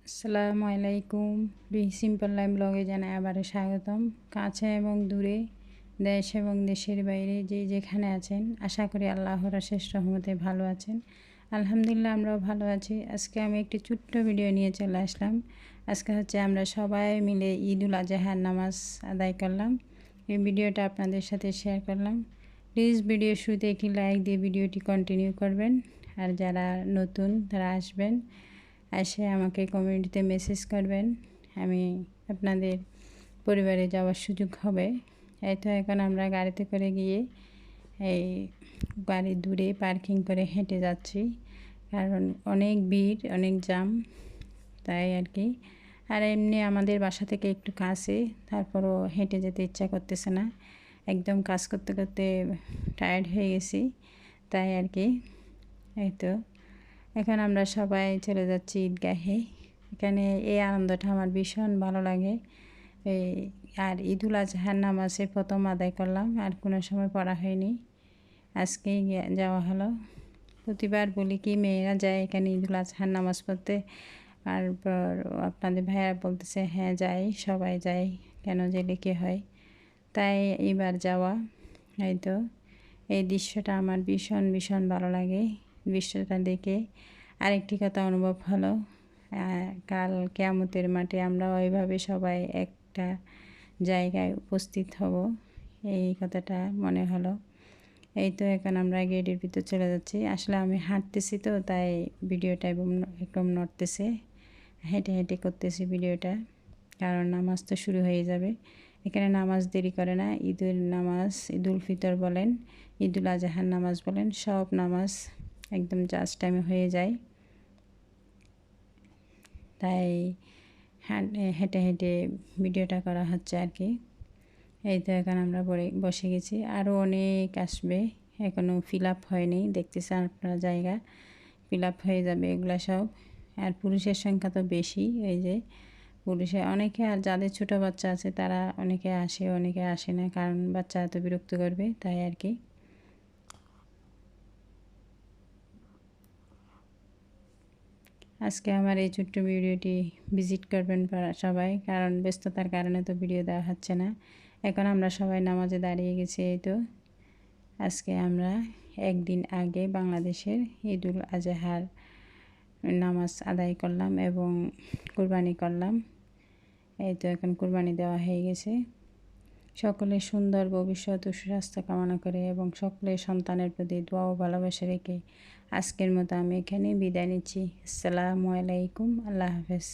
আসসালামু আলাইকুম। B simple life ব্লগে জানাই আবারও স্বাগতম। কাছে এবং দূরে, দেশ এবং দেশের বাইরে যে যেখানে আছেন, আশা করি আল্লাহর অশেষ রহমতে ভালো আছেন। আলহামদুলিল্লাহ আমরাও ভালো আছি। আজকে আমি একটি ছোট্ট ভিডিও নিয়ে চলে আসলাম। আজকে হচ্ছে আমরা সবাই মিলে ঈদুল আজহার নামাজ আদায় করলাম। এই ভিডিওটা আপনাদের সাথে শেয়ার করলাম। প্লিজ ভিডিও শুরুতে একটি লাইক দিয়ে ভিডিওটি কন্টিনিউ করবেন। আর যারা নতুন তারা আসবেন, এসে আমাকে কমিউনিটিতে মেসেজ করবেন, আমি আপনাদের পরিবারে যাওয়ার সুযোগ হবে। এই তো এখন আমরা গাড়িতে করে গিয়ে এই গাড়ি দূরে পার্কিং করে হেঁটে যাচ্ছি, কারণ অনেক ভিড়, অনেক জ্যাম, তাই আর কি। আর এমনি আমাদের বাসা থেকে একটু কাছে, তারপরও হেঁটে যেতে ইচ্ছা করতেছে না, একদম কাজ করতে করতে টায়ার্ড হয়ে গেছি, তাই আর কি। এই তো এখন আমরা সবাই চলে যাচ্ছি ঈদগাহে। এখানে এই আনন্দটা আমার ভীষণ ভালো লাগে। আর ঈদুল আজহার নামাজে প্রথম আদায় করলাম, আর কোনো সময় পড়া হয়নি, আজকেই যাওয়া হলো। প্রতিবার বলি কি মেয়েরা যায় এখানে ঈদুল আজহার নামাজ পড়তে, তারপর আপনাদের ভাইয়া বলতেছে হ্যাঁ যাই, সবাই যায়, কেন গেলে কি হয়, তাই এবার যাওয়া। এই তো এই দৃশ্যটা আমার ভীষণ ভীষণ ভালো লাগে। দৃশ্যটা দেখে আরেকটি কথা অনুভব হলো, কাল কিয়ামতের মাঠে আমরা ওইভাবে সবাই একটা জায়গায় উপস্থিত হব, এই কথাটা মনে হলো। এই তো এখন আমরা গেটের ভিতর চলে যাচ্ছি। আসলে আমি হাঁটতেছি তো, তাই ভিডিওটা একদম নড়তেছে, হেঁটে হেঁটে করতেছি ভিডিওটা, কারণ নামাজ তো শুরু হয়ে যাবে। এখানে নামাজ দেরি করে না। ঈদুল নামাজ, ঈদুল ফিতর বলেন, ঈদুল আজহার নামাজ বলেন, সব নামাজ একদম জাস্ট টাইমে হয়ে যায়, তাই হেঁটে হেঁটে ভিডিওটা করা হচ্ছে আর কি। এই তো এখন আমরা বসে গেছি, আরও অনেক আসবে, এখনও ফিল আপ হয়নি, দেখতেছেন আপনারা, জায়গা ফিল আপ হয়ে যাবে এগুলা সব। আর পুরুষের সংখ্যা তো বেশি, এই যে পুরুষে অনেকে, আর যাদের ছোটো বাচ্চা আছে তারা অনেকে আসে, অনেকে আসে না, কারণ বাচ্চা এত বিরক্ত করবে, তাই আর কি। আজকে আমার এই ছোট্ট ভিডিওটি ভিজিট করবেন সবাই, কারণ ব্যস্ততার কারণে তো ভিডিও দেওয়া হচ্ছে না। এখন আমরা সবাই নামাজে দাঁড়িয়ে গেছি। এই তো আজকে আমরা একদিন আগে বাংলাদেশের ঈদুল আজহার নামাজ আদায় করলাম এবং কুরবানি করলাম। এই তো এখন কুরবানি দেওয়া হয়ে গেছে। সকলের সুন্দর ভবিষ্যৎ ও সুস্বাস্থ্য কামনা করে এবং সকলের সন্তানের প্রতি দোয়া ও ভালোবাসা রেখে আজকের মতো আমি এখানে বিদায় নিচ্ছি। আসসালামু আলাইকুম, আল্লাহ হাফেজ।